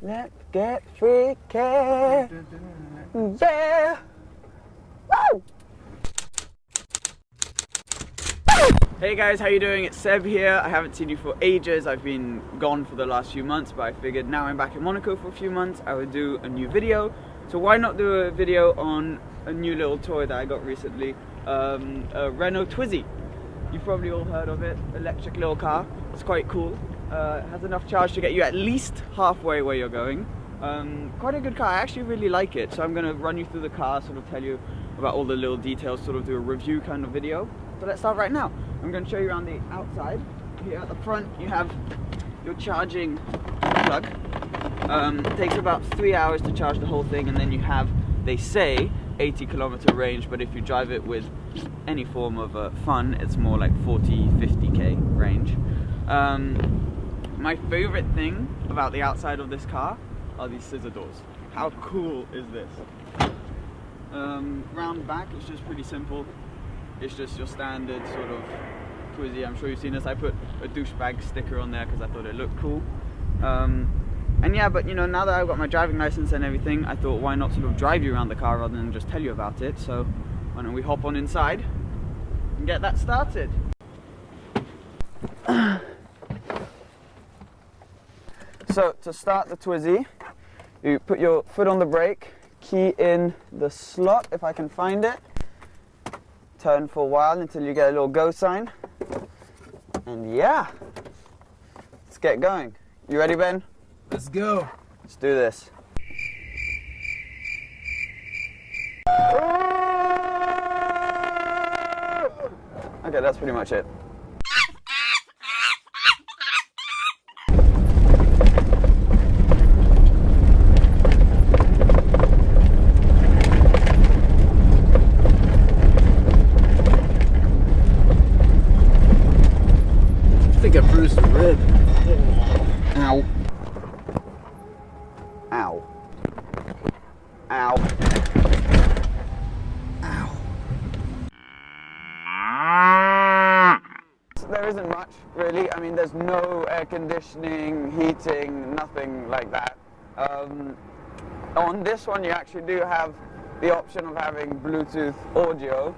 Let's get freaky. Yeah. Woo! Hey guys, how you doing? It's Seb here. I haven't seen you for ages. I've been gone for the last few months, but I figured now I'm back in Monaco for a few months, I would do a new video. So why not do a video on a new little toy that I got recently, a Renault Twizy. You've probably all heard of it, electric little car. It's quite cool. It has enough charge to get you at least halfway where you're going. Quite a good car, I actually really like it. So I'm going to run you through the car, sort of tell you about all the little details, sort of do a review kind of video. So let's start right now. I'm going to show you around the outside. Here at the front you have your charging plug. It takes about 3 hours to charge the whole thing, and then you have, they say, 80km range, but if you drive it with any form of fun, it's more like 40-50k range. My favorite thing about the outside of this car are these scissor doors. How cool is this? Round back, it's just pretty simple. It's just your standard sort of Twizy. I'm sure you've seen this. I put a douchebag sticker on there because I thought it looked cool. And yeah, but you know, now that I've got my driving license and everything, I thought why not sort of drive you around the car rather than just tell you about it. So why don't we hop on inside and get that started. So to start the Twizy, you put your foot on the brake, key in the slot if I can find it, turn for a while until you get a little go sign, and yeah, let's get going. You ready, Ben? Let's go. Let's do this. Okay, that's pretty much it. I think I bruised a rib. Ow. Ow. Ow. Ow. There isn't much, really. I mean, there's no air conditioning, heating, nothing like that. On this one, you actually do have the option of having Bluetooth audio,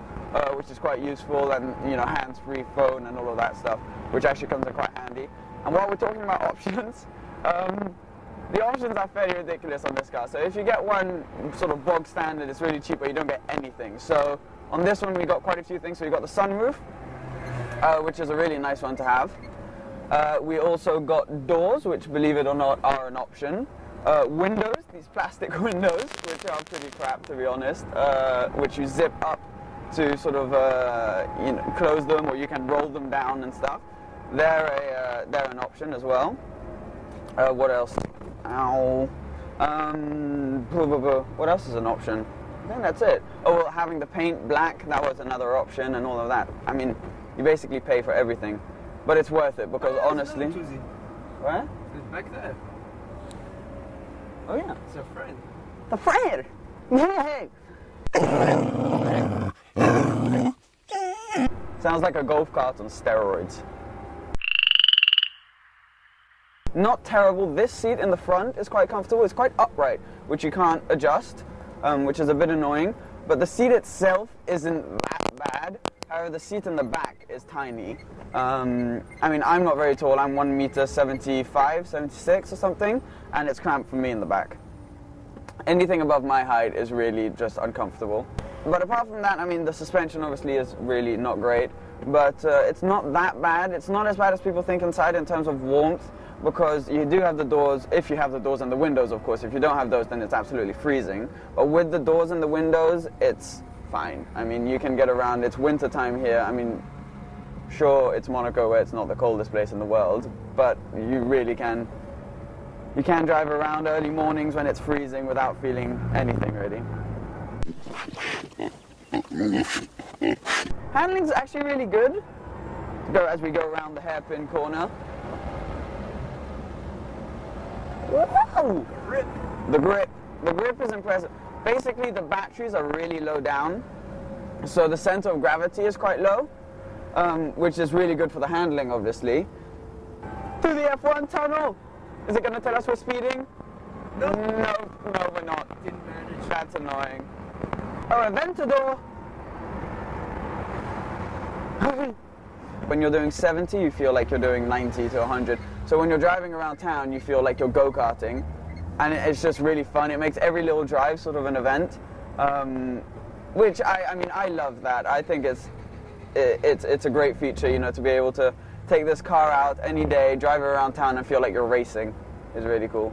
which is quite useful, and you know, hands-free phone and all of that stuff, which actually comes in quite handy. And while we're talking about options, the options are fairly ridiculous on this car. So if you get one sort of bog standard, it's really cheap, but you don't get anything. So on this one, we got quite a few things. So we got the sunroof, which is a really nice one to have. We also got doors, which, believe it or not, are an option. Windows, these plastic windows, which are pretty crap, to be honest, which you zip up to sort of you know, close them, or you can roll them down and stuff. They're an option as well. What else? Ow. What else is an option? I think that's it. Oh, well, having the paint black, that was another option, and all of that. I mean, you basically pay for everything, but it's worth it because honestly. Where? It's back there. Oh yeah. It's a friend. The friend. Yay! Sounds like a golf cart on steroids. Not terrible. This seat in the front is quite comfortable. It's quite upright, which you can't adjust, which is a bit annoying. But the seat itself isn't that bad. However, the seat in the back is tiny. I mean, I'm not very tall. I'm 1.75 m, 76 or something, and it's cramped for me in the back. Anything above my height is really just uncomfortable. But apart from that, I mean, the suspension obviously is really not great, but it's not that bad. It's not as bad as people think inside in terms of warmth, because you do have the doors, if you have the doors and the windows, of course. If you don't have those, then it's absolutely freezing. But with the doors and the windows, it's fine. I mean, you can get around. It's winter time here. I mean, sure, it's Monaco, where it's not the coldest place in the world, but you really can. You can drive around early mornings when it's freezing without feeling anything, really. Handling's actually really good. As we go around the hairpin corner. Whoa! The grip is impressive. Basically, the batteries are really low down, so the center of gravity is quite low, which is really good for the handling, obviously. To the F1 tunnel! Is it going to tell us we're speeding? No, no, we're not. Didn't manage. That's annoying. Oh, Aventador! When you're doing 70, you feel like you're doing 90 to 100. So when you're driving around town, you feel like you're go-karting. And it's just really fun. It makes every little drive sort of an event. Which, I mean, I love that. I think it's a great feature, you know, to be able to take this car out any day, drive it around town and feel like you're racing is really cool.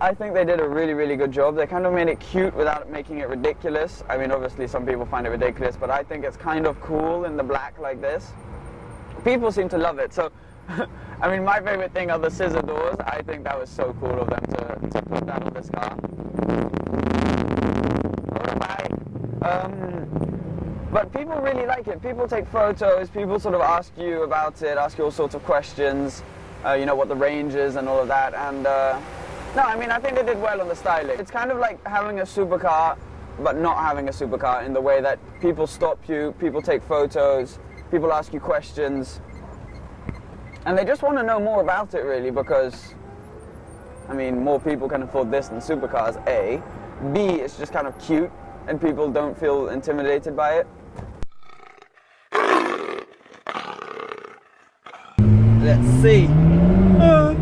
I think they did a really, really good job. They kind of made it cute without making it ridiculous. I mean, obviously some people find it ridiculous, but I think it's kind of cool in the black like this. People seem to love it. So, I mean, my favorite thing are the scissor doors. I think that was so cool of them to put that on this car. But people really like it. People take photos, people sort of ask you about it, ask you all sorts of questions, you know, what the range is and all of that. And no, I mean, I think they did well on the styling. It's kind of like having a supercar, but not having a supercar in the way that people stop you, people take photos, people ask you questions. And they just want to know more about it, really, because, I mean, more people can afford this than supercars, A. B, it's just kind of cute, and people don't feel intimidated by it. Let's see. No!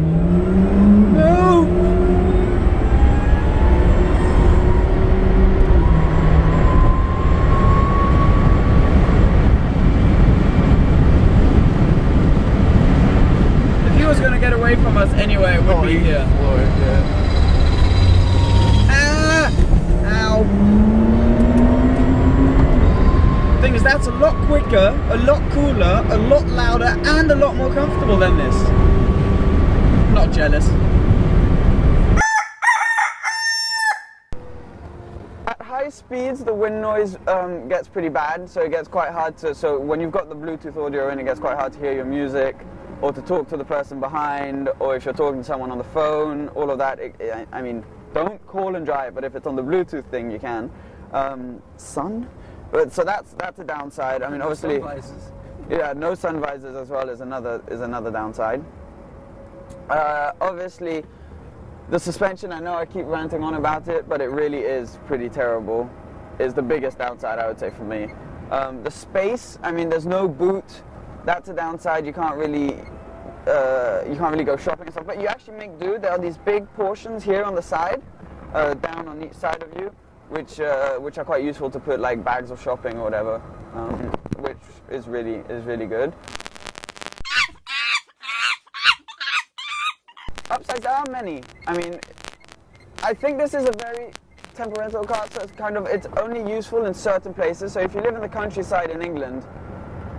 If he was going to get away from us anyway, it would be here. Floor, yeah. Ah! Ow! Thing is, that's a lot quicker, a lot cooler, a lot louder, and a lot more comfortable than this. Not jealous. At high speeds, the wind noise gets pretty bad, so it gets quite hard to. So when you've got the Bluetooth audio in, it gets quite hard to hear your music, or to talk to the person behind, or if you're talking to someone on the phone. All of that. I mean, don't call and drive, but if it's on the Bluetooth thing, you can. Sun. But so that's a downside. I mean, obviously, Sun visors. Yeah, no sun visors as well is another downside. Obviously, the suspension. I know I keep ranting on about it, but it really is pretty terrible. Is the biggest downside, I would say, for me. The space. I mean, there's no boot. That's a downside. You can't really go shopping and stuff. But you actually make do. There are these big portions here on the side, down on each side of you, which are quite useful to put like bags of shopping or whatever, which is really good. Upsides, there are many. I mean, I think this is a very temperamental car, so it's only useful in certain places. So if you live in the countryside in England,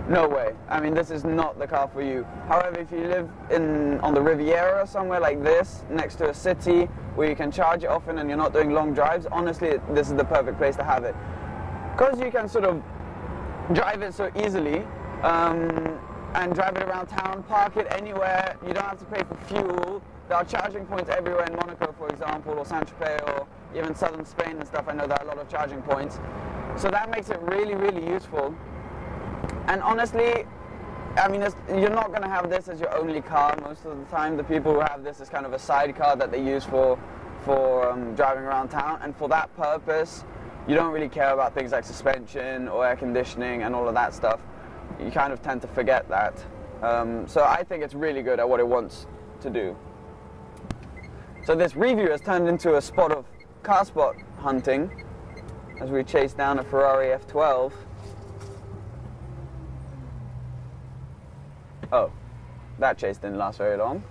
no way. I mean, this is not the car for you. However, if you live on the Riviera or somewhere like this, next to a city, where you can charge it often and you're not doing long drives, honestly, this is the perfect place to have it. Because you can sort of drive it so easily, and drive it around town, park it anywhere, you don't have to pay for fuel. There are charging points everywhere in Monaco, for example, or Saint-Tropez, or even southern Spain and stuff. I know there are a lot of charging points. So that makes it really, really useful. And honestly, I mean, you're not going to have this as your only car most of the time. The people who have this as kind of a sidecar that they use for driving around town. And for that purpose, you don't really care about things like suspension or air conditioning and all of that stuff. You kind of tend to forget that. So I think it's really good at what it wants to do. So this review has turned into a spot of car spot hunting as we chase down a Ferrari F12. Oh, that chase didn't last very long.